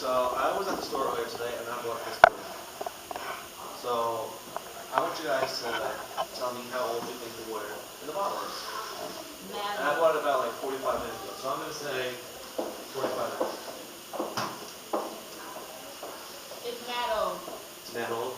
So I was at the store earlier today and I bought this balloon. So I want you guys to tell me how old you think the water in the bottle is. And I bought it about like 45 minutes ago. So I'm going to say 45 minutes. It's mad old. It's mad old?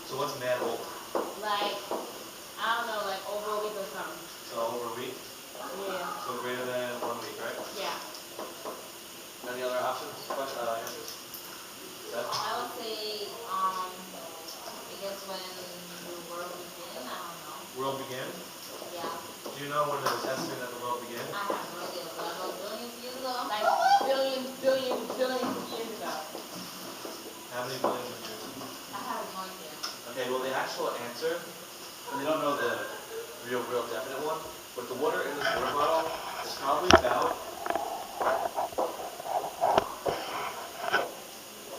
So what's mad old? Like, I don't know, like over a week or something. So over a week? Yeah. So greater than 1 week, right? Yeah. Any other options? Answers? I would say, I guess when the world began, I don't know. World began? Yeah. Do you know when it was estimated that the world began? I have no idea, but I know billions of years ago. Like billions of years ago. How many billions of years? I have no idea. Okay, well the actual answer, and they don't know the real definite one, but the water in this water bottle is probably about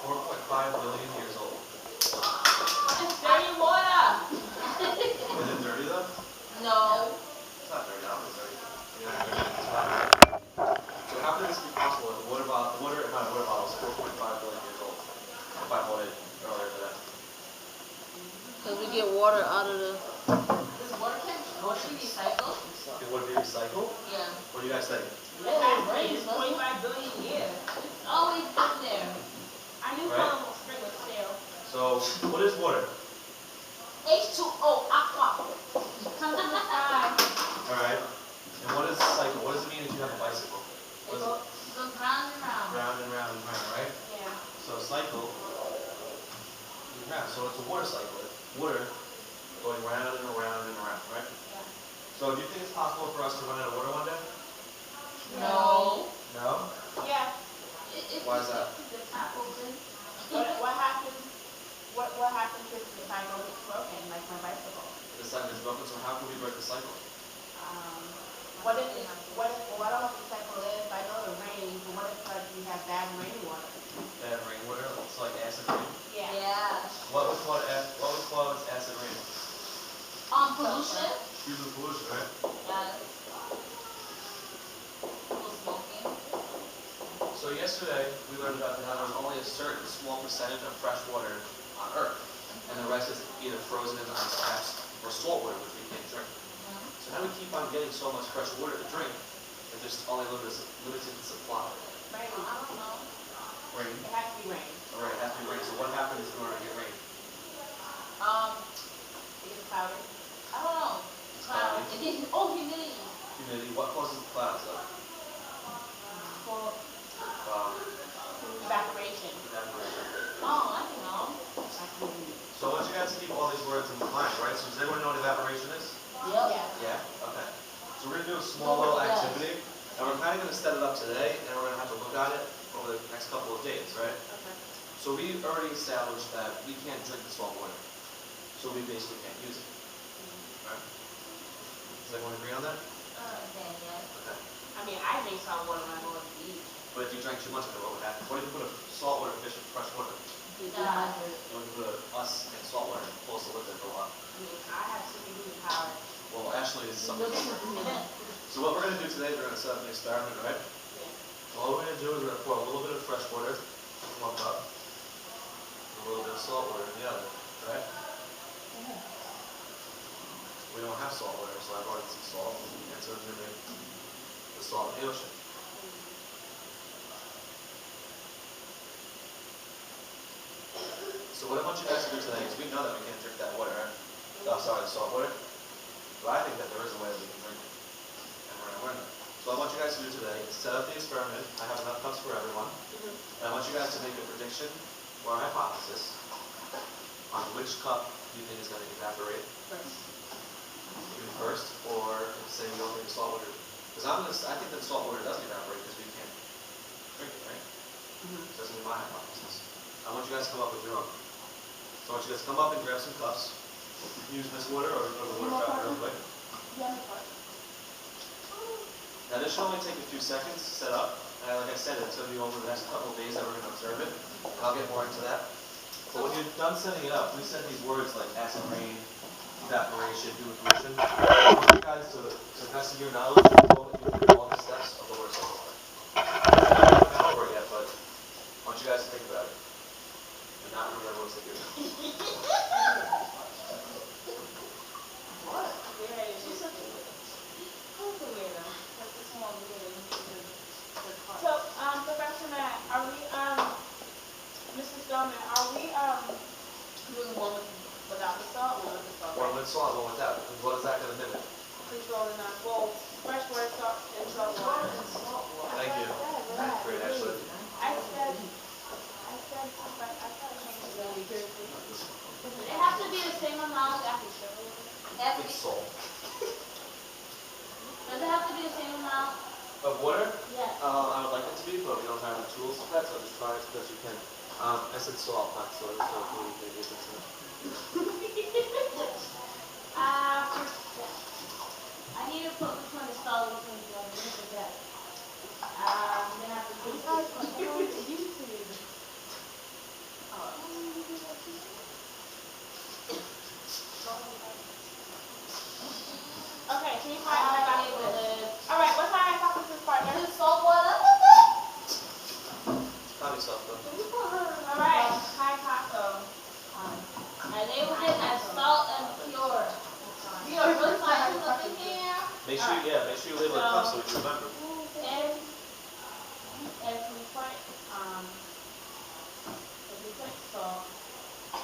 4.5 billion years old. It's dirty water. Is it dirty though? No. It's not dirty, I don't think it's dirty. It's not. So how could this be possible if the water in my water bottle is 4.5 billion years old? If I bought it earlier today. Because we get water out of the... This water can be recycled? Would it be recycled? Yeah. What do you guys think? It's 25 billion years. It's always been there. I knew Right. Colin Spring was stale. So, what is water? H2O, aqua. Comes in the sky. Alright. And what is cycle? What does it mean if you have a bicycle? It goes round and round. Round and round and round, right? Yeah. So cycle, so it's a water cycle. It's water going round and around and around, right? Yeah. So do you think it's possible for us to run out of water one day? No. No? Yeah. Why is that? The tap opens. What happens? What happens if the cycle gets broken, like my bicycle? The cycle is broken, so how can we break the cycle? What if I don't know what the cycle is? I know it rains, but what if like we have bad rainwater? Bad rainwater, it's like acid rain. Yeah. Yeah. What would cause acid rain? Pollution. Human pollution, right? Yes. People smoking. So yesterday we learned about how there's only a certain small percentage of fresh water on Earth, and the rest is either frozen in ice caps or salt water, which we can't drink. So how do we keep on getting so much fresh water to drink if there's only limited supply? Rain. I don't know. Rain. It has to be rain. All right, it has to be rain. So what happens in order to get rain? It gets cloudy. I don't know. Clouds. It gets humidity. Humidity. What causes the clouds though? For evaporation. Evaporation. Oh, I don't know. So I want you guys to keep all these words in mind, right? So does everyone know what evaporation is? Yep. Yeah? Okay. So we're going to do a small little activity, and we're kind of going to set it up today, and we're going to have to look at it over the next couple of days, right? Okay. So we already established that we can't drink the salt water. So we basically can't use it. Right? Does everyone agree on that? Yes. Okay. I mean, I drink salt water when I go to the beach. But if you drank too much of it, what would happen? What if you put a saltwater fish in fresh water? It What if you put us in saltwater and close to live there for a while? I have superhuman power. Well, Ashley is something different. So what we're going to do today, we're going to set up an experiment, right? So all we're going to do is we're going to pour a little bit of fresh water in one cup, and a little bit of salt water in the other, right? We don't have salt water, so I brought in some salt, and so we're going to make the salt in the ocean. So what I want you guys to do today is we know that we can't drink that water, right? Oh, sorry, the salt water. But I think that there is a way that we can drink it. And we're going to learn that. So what I want you guys to do today is set up the experiment. I have enough cups for everyone. And I want you guys to make a prediction or a hypothesis on which cup you think is going to evaporate. You first, or say you don't think salt water. Because I think that salt water doesn't evaporate because we can't drink it, right? So that's going to be my hypothesis. I want you guys to come up with your own. So I want you guys to come up and grab some cups. You can use this water or go to the water fountain real quick. Now this should only take a few seconds to set up. And like I said, it's going to be over the next couple of days that we're going to observe it. And I'll get more into that. But when you're done setting it up, we said these words like acid rain, evaporation, human pollution. I want you guys to best of your knowledge, all the steps of the water cycle. We're not over it yet, but gentlemen, are we, doing one without the salt, one with the salt? One with salt, one without. And what is that gonna mimic? Controlling us, well, freshwater salt and salt water. Thank you. That's great, actually. I said, but I thought it was really good. It has to be the same amount. It's salt. Does it have to be the same amount? Of water? Yes. I would like it to be, but we don't have the tools for that, so I'll just try it as best you can. I said salt, not soda, so maybe it's I need to put which one is solid, which one is water. Let me forget. I'm gonna have to put it on YouTube. Okay, can you find my hypothesis? All right, what's my hypothesis, partner? Is it salt water? probably salt though. All right, hypothesis. And they were getting as salt and pure. We are really fine up in here. Make sure, make sure you label it cup so we can remember. If we put salt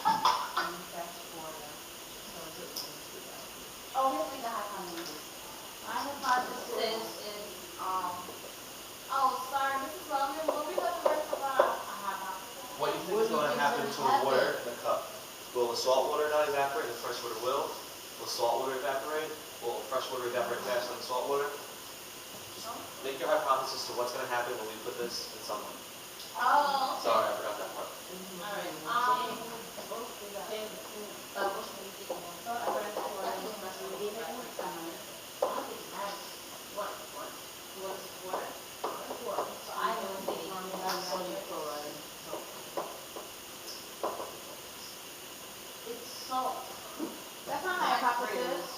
and fresh water, Oh, here's the hypothesis. My hypothesis is, oh, sorry, Mrs. Roman, what were you going to rest of our hypothesis? What do you think is going to happen to the water in the cup? Will the salt water not evaporate? The fresh water will? Will salt water evaporate? Will fresh water evaporate faster than salt water? Just make your hypothesis to what's going to happen when we put this in sunlight. Oh, okay. Sorry, I forgot that part. Alright, it's salt. that's not my hypothesis.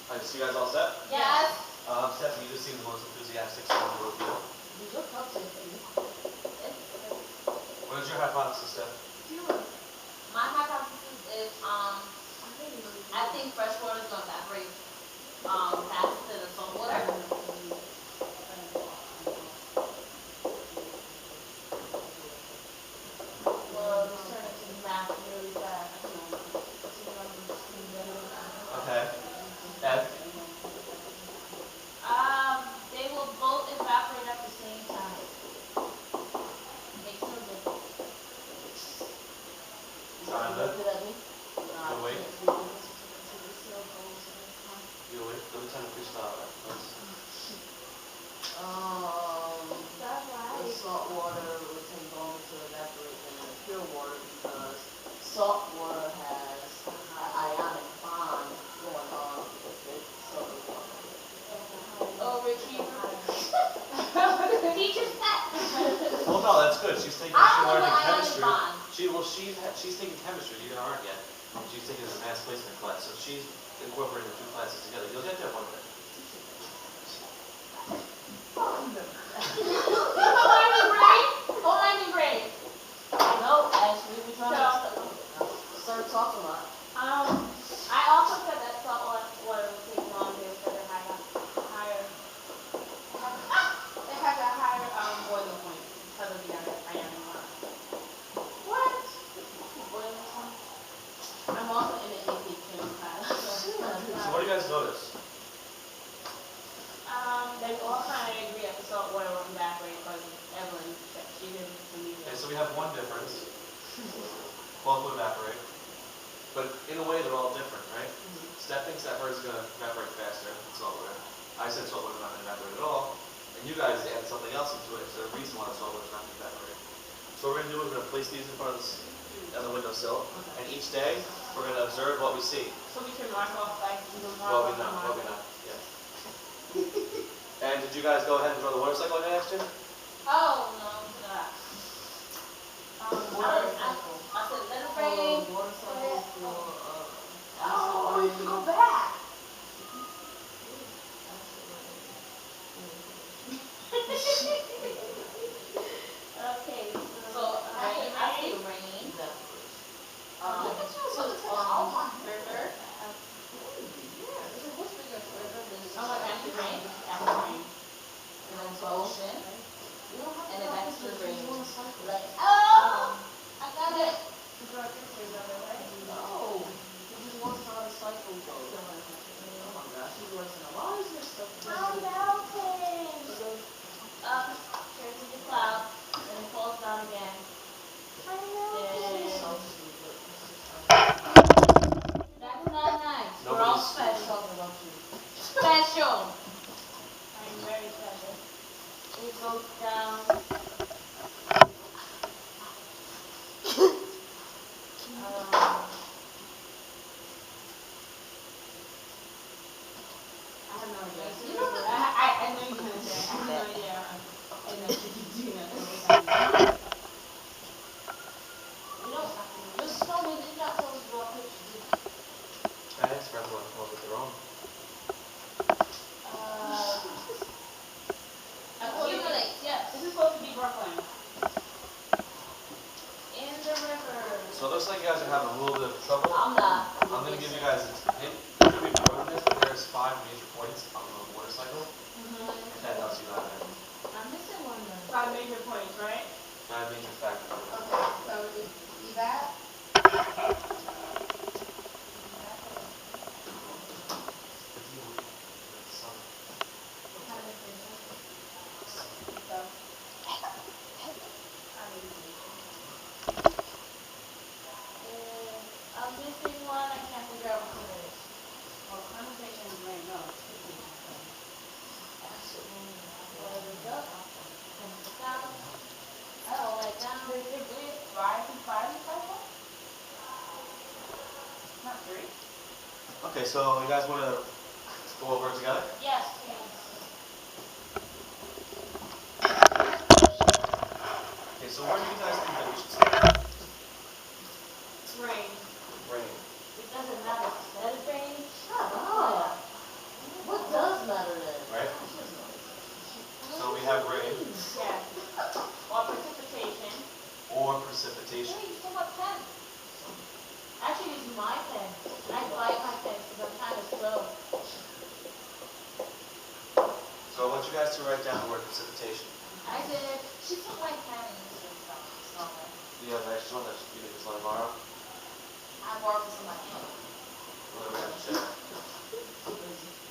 Alright, so you guys all set? Yes. Stephanie, you just seem the most enthusiastic so in the reveal. What is your hypothesis, Steph? My hypothesis is, I think fresh water is gonna evaporate, faster than salt water. Well, it's turning to math really fast. Okay. Ed? They will both evaporate at the same time. Makes no difference. Jonathan? You awake? You awake? Let me turn the freestyle out first. The salt water would take longer to evaporate than the pure water because salt water has an ionic bond going on with it, so Overachiever. Teacher's pet. Well, no, that's good. She's taking, I she's don't know learning what ionic chemistry. bond. She's taking chemistry, you aren't yet. She's taking an advanced placement class, so she's incorporating the two classes together. You'll get there one day. Hold on, you brain. no, actually, we're trying to start talking about it. I also said that salt water would take longer because it has a higher, boiling point because of the ionic bond. What? Boiling point? I'm also in the AP Chem class. So what do you guys notice? They all kind of agree that the salt water will evaporate because Evelyn said she didn't believe Okay, it. so we have one difference. Both will evaporate. But in a way, they're all different, right? Steph thinks that hers is going to evaporate faster than salt water. I said salt water is not going to evaporate at all. And you guys added something else into it. So the reason why the salt water is not going to evaporate. So what we're going to do is we're going to place these in front of this, on the windowsill. And each day, we're going to observe what we see. So we can mark off like the What we know, yeah. And did you guys go ahead and draw the water cycle I asked you? Oh, no, not. Water cycle. I said, let it rain. Water cycle for, Oh, we should go back. Okay, so I see rain. river. Oh, my gosh, rain. And then ocean. Yes. You know the- I know you're gonna say, I know, yeah. I know you do know. You don't, Mrs. Spelman, did not tell us to draw pictures, did you? I asked for everyone to come up with their own. Accumulate, yes. This is supposed to be Brooklyn. In the river. So it looks like you guys are having a little bit of trouble. I'm not. I'm gonna give you guys a hint. It could be more than this, but there's 5 major points on the water cycle. If that helps you out, man. I'm missing one though. 5 major points, right? 5 major factors. Okay, so is that? I'm missing one, I can't figure out what it is. Well, condensation is rain, no. Where is it up? Down. Oh, like down. Is it really 5 and 5 and 5? Not 3? Okay, so you guys wanna go over it together? Yes, please. Okay, so where do you guys think that we should start? Rain. Rain. It doesn't matter. Let it rain. Shut up. What does matter then? Right? So we have rain Yes. Or precipitation. or precipitation. Hey, you still got pen. Actually, it's my pen. I bite my pen because I'm kind of slow. So I want you guys to write down the word precipitation. I did. She took my pen and this stuff. It's not right. Do you have an extra one that you can just let them borrow? I borrowed this in my hand. Whatever you have to share.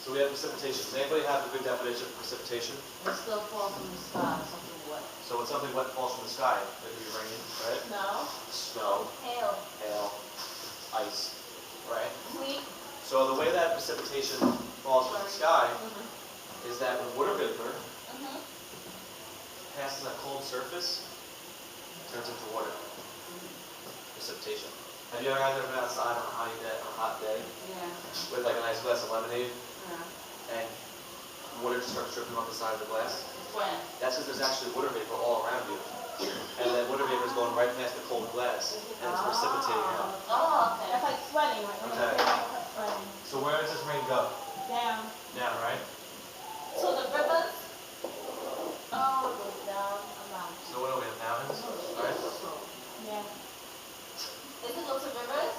So we have precipitation. Does anybody have a good definition of precipitation? It still falls from the sky, something wet. So when something wet falls from the sky, it could be rain, right? No. Snow, Hail. hail, ice, right? Sleep. So the way that precipitation falls from the sky Mm-hmm. is that when water vapor Mm-hmm. passes a cold surface, it turns into water. Precipitation. Have you guys ever been outside on a hot day Yeah. with like a nice glass of lemonade Yeah. and water just starts dripping off the side of the glass? When? That's because there's actually water vapor all around you. And that water vapor is going right past the cold glass and it's precipitating out. Oh, okay. That's like sweating, like when Okay. they say like sweating. So where does this rain go? Down. Down, right? To the rivers. Oh, it goes down a mountain. So what do we have? Mountains, right? Yeah. Does it go to rivers?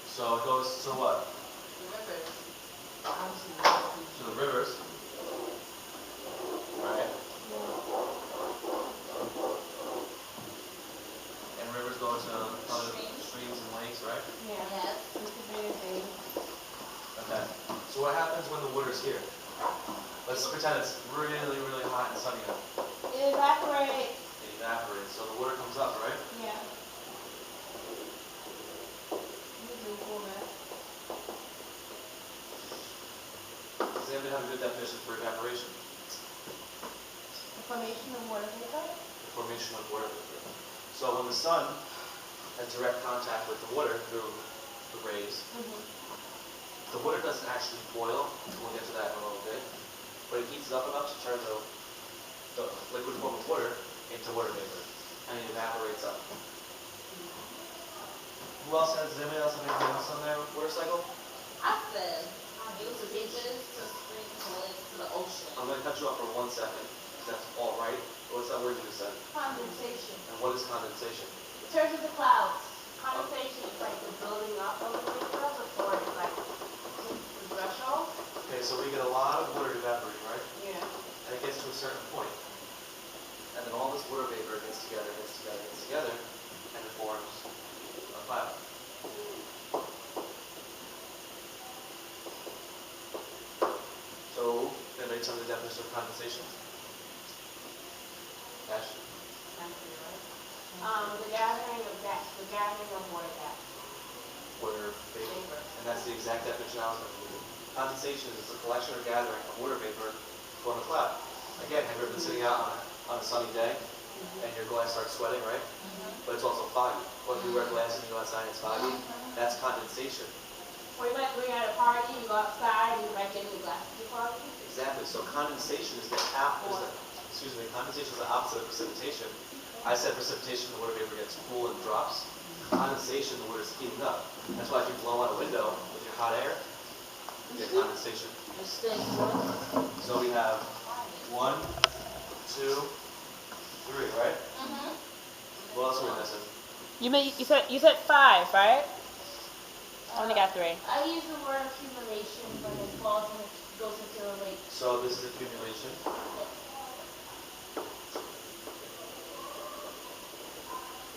So it goes to what? The rivers. To the rivers. Right? And rivers go to other streams and lakes, right? Yeah. Yes. Mississippi. Okay. So what happens when the water's here? Let's pretend it's really, really hot and sunny out. It evaporates. It evaporates. So the water comes up, right? Yeah. Usually cool, man. Does anybody have a good definition for evaporation? The formation of water vapor. The formation of water vapor. So when the sun has direct contact with the water through the rays, the water doesn't actually boil. We'll get to that in a little bit. But it heats up enough to turn the liquid form of water into water vapor. And it evaporates up. Who else has, does anybody else have anything else on their water cycle? I said, it was the beaches, to springs, to lakes, to the ocean. I'm going to cut you off for 1 second. Because that's all right. What's that word you just said? Condensation. And what is condensation? It turns into clouds. Condensation is like the building up of the vapor before it like hits the threshold. Okay, so we get a lot of water evaporating, right? Yeah. And it gets to a certain point. And then all this water vapor gets together, and it forms a cloud. So, anybody tell me the definition of condensation? Ash? The gathering of water gas. Water vapor. And that's the exact definition I was going to use. Condensation is a collection or gathering of water vapor to form a cloud. Again, have you ever been sitting out on a sunny day and your glass starts sweating, right? But it's also foggy. When you wear glasses and you go outside and it's foggy, that's condensation. Or you might, when you're at a party, you go outside and you might get new glasses of quality. Exactly, so condensation is condensation is the opposite of precipitation. I said precipitation, the water vapor gets cool and drops. Condensation, the water is heating up. That's why if you blow out a window with your hot air, you get condensation. It stays what? So we have 1, 2, 3, right? Mm-hmm. What else are we missing? You said 5, right? I only got 3. I use the word accumulation when it falls and it goes into a lake. So this is accumulation.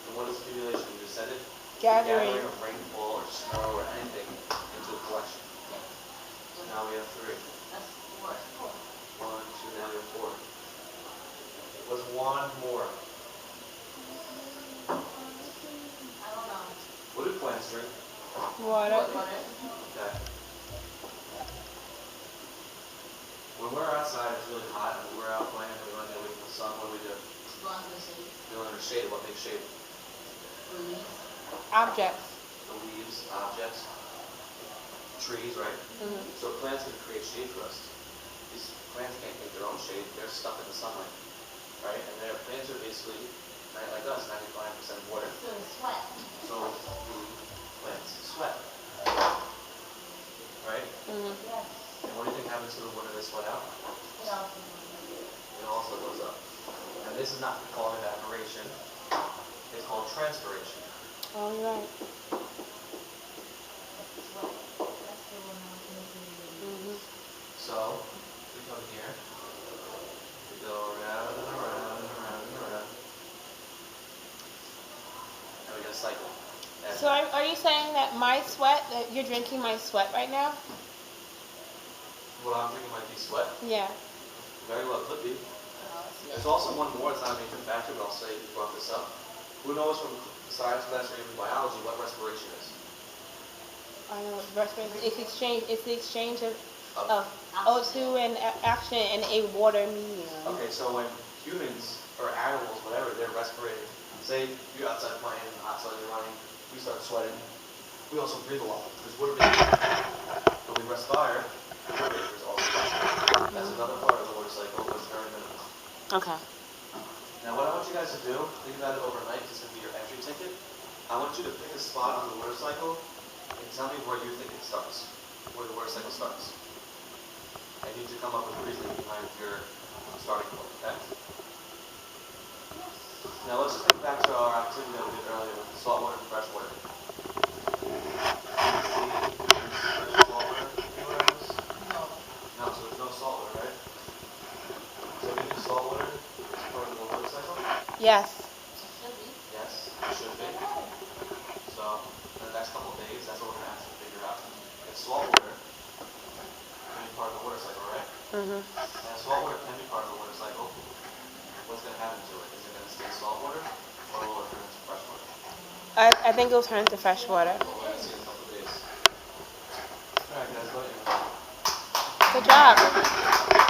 And what is accumulation? You just said it? Gathering. Of rainfall or snow or anything into a collection. So now we have 3. That's 4. 1, 2, now we have 4. What's 1 more? I don't know. What do plants drink? Water. Okay. When we're outside, it's really hot, and we're out playing, and we want to get away from the sun, what do? Go on to the sea. We want to shade. What makes shade? Release. Objects. The leaves, objects, trees, right? Mm-hmm. So plants can create shade for us. These plants can't make their own shade. They're stuck in the sunlight, right? And their plants are basically, like us, 95% water. So it's sweat. So the plants sweat, right? Mm-hmm. Yes. And what do you think happens to the water they sweat out? It also It also goes up. And this is not called evaporation. It's called transpiration. Oh, you're right. sweat. That's the one I was missing. Mm-hmm. So, we come here, we go around and around and around and around. And we get a cycle. And So are you saying that my sweat, that you're drinking my sweat right now? what I'm drinking might be sweat. Yeah. Very well could be. There's also one more, it's not a major factor, but I'll say you brought this up. Who knows from science class or even biology what respiration is? I know respiration. It's the exchange of Of- O2 and oxygen in a water medium. Okay, so when humans or animals, whatever, they're respirating, say you're outside playing, the hot sun, you're running, we start sweating, we also breathe a lot. There's water vapor. When we respire, water vapor is also present. That's another part of the water cycle, but it's very minimal. Okay. Now what I want you guys to do, think about it overnight, this is going to be your entry ticket. I want you to pick a spot on the water cycle and tell me where you think it starts, where the water cycle starts. I need you to come up with reasoning behind your starting point, okay? Now let's just think back to our activity that we did earlier with the salt water and fresh water. Salt water anywhere in this? No, so there's no salt water, right? So we use salt water as part of the water cycle? Yes. It should be. Yes, it should be. So in the next couple of days, that's what we're gonna have to figure out. If salt water can be part of the water cycle, right? Mm-hmm. And if salt water can be part of the water cycle, what's gonna happen to it? Is it gonna stay salt water or will it turn into fresh water? I think it'll turn into fresh water. Well, we're gonna see in a couple of days. Alright guys, go ahead. Good job.